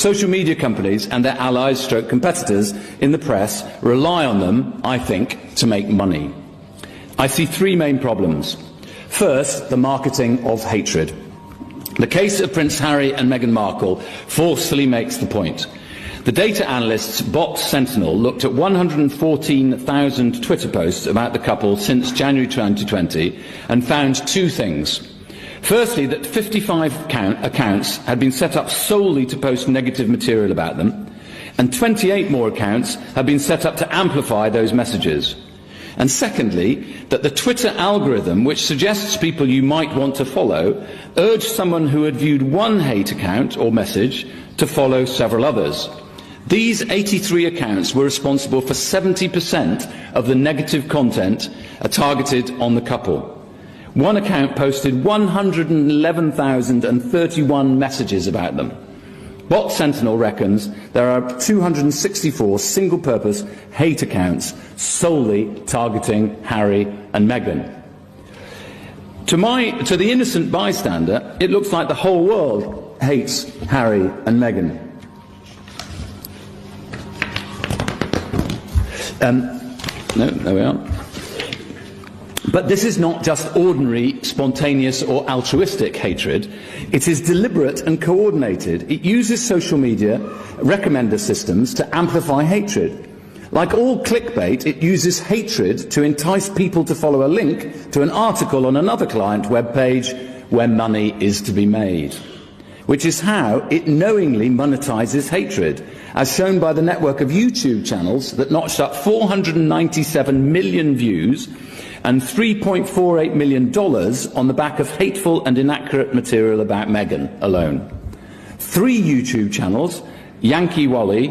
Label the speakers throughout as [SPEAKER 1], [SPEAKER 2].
[SPEAKER 1] social media companies and their allies stroke competitors in the press rely on them, I think, to make money. I see three main problems. First, the marketing of hatred. The case of Prince Harry and Meghan Markle forcefully makes the point. The data analyst's bot Sentinel looked at 114,000 Twitter posts about the couple since January 2020 and found two things. Firstly, that 55 accounts had been set up solely to post negative material about them, and 28 more accounts had been set up to amplify those messages. And secondly, that the Twitter algorithm, which suggests people you might want to follow, urged someone who had viewed one hate account or message to follow several others. These 83 accounts were responsible for 70% of the negative content targeted on the couple. One account posted 111,031 messages about them. Bot Sentinel reckons there are 264 single-purpose hate accounts solely targeting Harry and Meghan. To the innocent bystander, it looks like the whole world hates Harry and Meghan. No, there we are. But this is not just ordinary, spontaneous or altruistic hatred. It is deliberate and coordinated. It uses social media recommender systems to amplify hatred. Like all clickbait, it uses hatred to entice people to follow a link to an article on another client web page where money is to be made. Which is how it knowingly monetizes hatred, as shown by the network of YouTube channels that notched up 497 million views and $3.48 million on the back of hateful and inaccurate material about Meghan alone. 3 YouTube channels, Yankee Wally,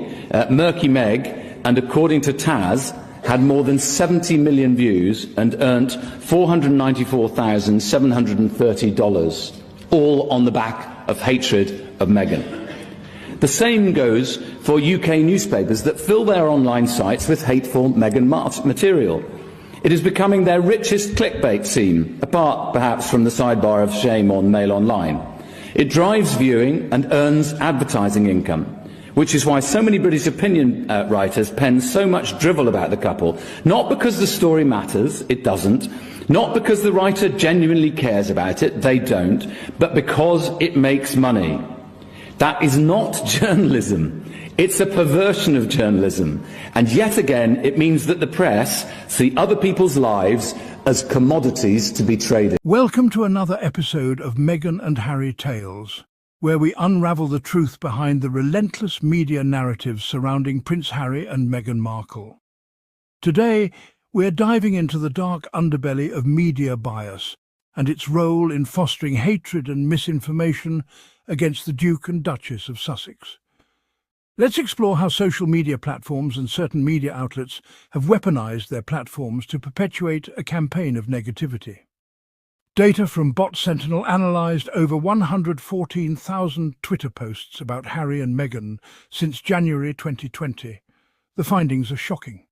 [SPEAKER 1] Murky Meg, and according to Taz, had more than 70 million views and earned $494,730, all on the back of hatred of Meghan. The same goes for UK newspapers that fill their online sites with hateful Meghan material. It is becoming their richest clickbait scene, apart perhaps from the sidebar of shame on Mail Online. It drives viewing and earns advertising income, which is why so many British opinion writers pen so much drivel about the couple, not because the story matters, it doesn't, not because the writer genuinely cares about it, they don't, but because it makes money. That is not journalism. It's a perversion of journalism. And yet again, it means that the press see other people's lives as commodities to be traded.
[SPEAKER 2] Welcome to another episode of Meghan and Harry Tales, where we unravel the truth behind the relentless media narratives surrounding Prince Harry and Meghan Markle. Today, we're diving into the dark underbelly of media bias and its role in fostering hatred and misinformation against the Duke and Duchess of Sussex. Let's explore how social media platforms and certain media outlets have weaponized their platforms to perpetuate a campaign of negativity. Data from Bot Sentinel analyzed over 114,000 Twitter posts about Harry and Meghan since January 2020. The findings are shocking.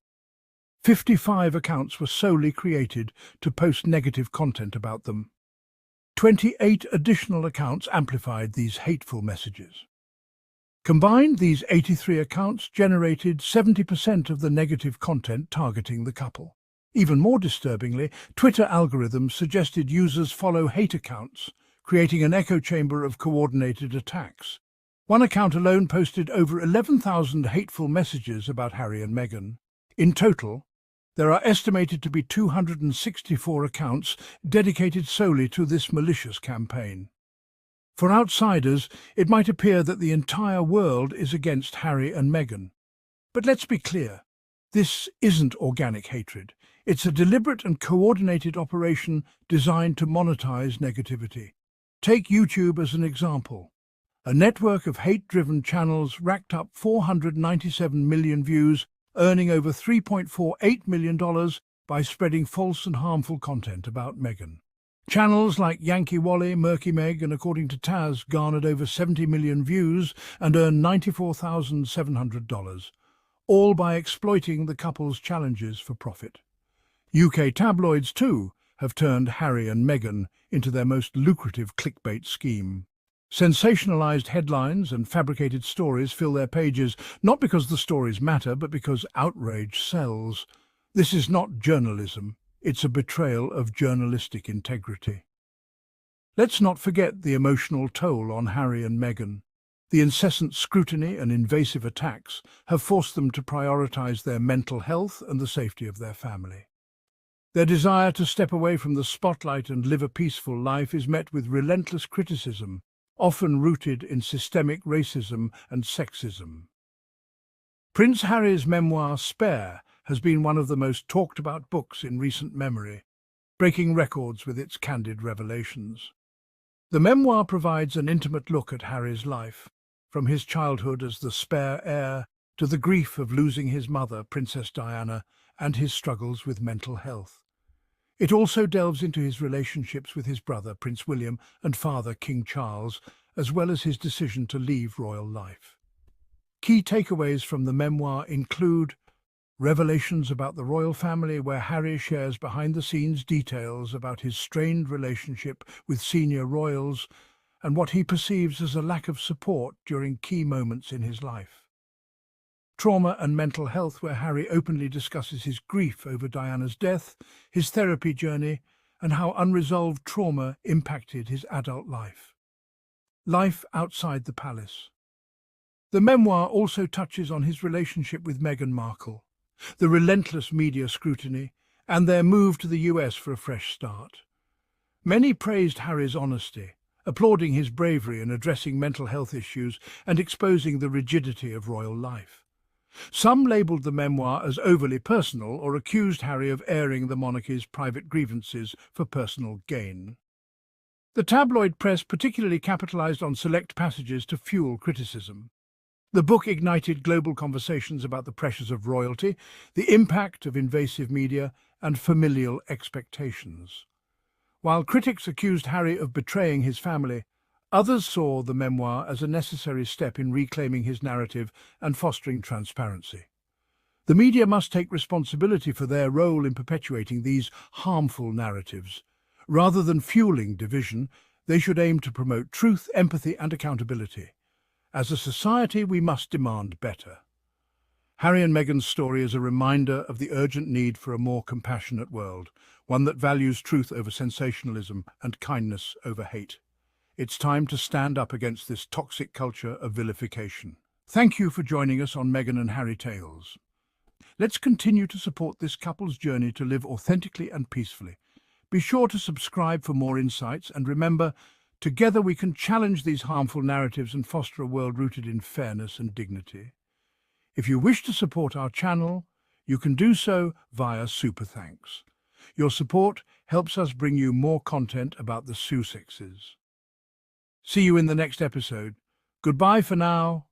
[SPEAKER 2] 55 accounts were solely created to post negative content about them. 28 additional accounts amplified these hateful messages. Combined, these 83 accounts generated 70% of the negative content targeting the couple. Even more disturbingly, Twitter algorithms suggested users follow hate accounts, creating an echo chamber of coordinated attacks. One account alone posted over 11,000 hateful messages about Harry and Meghan. In total, there are estimated to be 264 accounts dedicated solely to this malicious campaign. For outsiders, it might appear that the entire world is against Harry and Meghan. But let's be clear, this isn't organic hatred. It's a deliberate and coordinated operation designed to monetize negativity. Take YouTube as an example. A network of hate-driven channels racked up 497 million views, earning over $3.48 million by spreading false and harmful content about Meghan. Channels like Yankee Wally, Murky Meg, and according to Taz, garnered over 70 million views and earned $94,700, all by exploiting the couple's challenges for profit. UK tabloids, too, have turned Harry and Meghan into their most lucrative clickbait scheme. Sensationalized headlines and fabricated stories fill their pages, not because the stories matter, but because outrage sells. This is not journalism, it's a betrayal of journalistic integrity. Let's not forget the emotional toll on Harry and Meghan. The incessant scrutiny and invasive attacks have forced them to prioritize their mental health and the safety of their family. Their desire to step away from the spotlight and live a peaceful life is met with relentless criticism, often rooted in systemic racism and sexism. Prince Harry's memoir, Spare, has been one of the most talked about books in recent memory, breaking records with its candid revelations. The memoir provides an intimate look at Harry's life, from his childhood as the spare heir to the grief of losing his mother, Princess Diana, and his struggles with mental health. It also delves into his relationships with his brother, Prince William, and father, King Charles, as well as his decision to leave royal life. Key takeaways from the memoir include revelations about the royal family, where Harry shares behind-the-scenes details about his strained relationship with senior royals and what he perceives as a lack of support during key moments in his life. Trauma and mental health, where Harry openly discusses his grief over Diana's death, his therapy journey, and how unresolved trauma impacted his adult life. Life outside the palace. The memoir also touches on his relationship with Meghan Markle, the relentless media scrutiny, and their move to the US for a fresh start. Many praised Harry's honesty, applauding his bravery in addressing mental health issues and exposing the rigidity of royal life. Some labelled the memoir as overly personal or accused Harry of airing the monarchy's private grievances for personal gain. The tabloid press particularly capitalized on select passages to fuel criticism. The book ignited global conversations about the pressures of royalty, the impact of invasive media, and familial expectations. While critics accused Harry of betraying his family, others saw the memoir as a necessary step in reclaiming his narrative and fostering transparency. The media must take responsibility for their role in perpetuating these harmful narratives. Rather than fueling division, they should aim to promote truth, empathy, and accountability. As a society, we must demand better. Harry and Meghan's story is a reminder of the urgent need for a more compassionate world, one that values truth over sensationalism and kindness over hate. It's time to stand up against this toxic culture of vilification. Thank you for joining us on Meghan and Harry Tales. Let's continue to support this couple's journey to live authentically and peacefully. Be sure to subscribe for more insights, and remember, together we can challenge these harmful narratives and foster a world rooted in fairness and dignity. If you wish to support our channel, you can do so via Super Thanks. Your support helps us bring you more content about the Sussexes. See you in the next episode. Goodbye for now.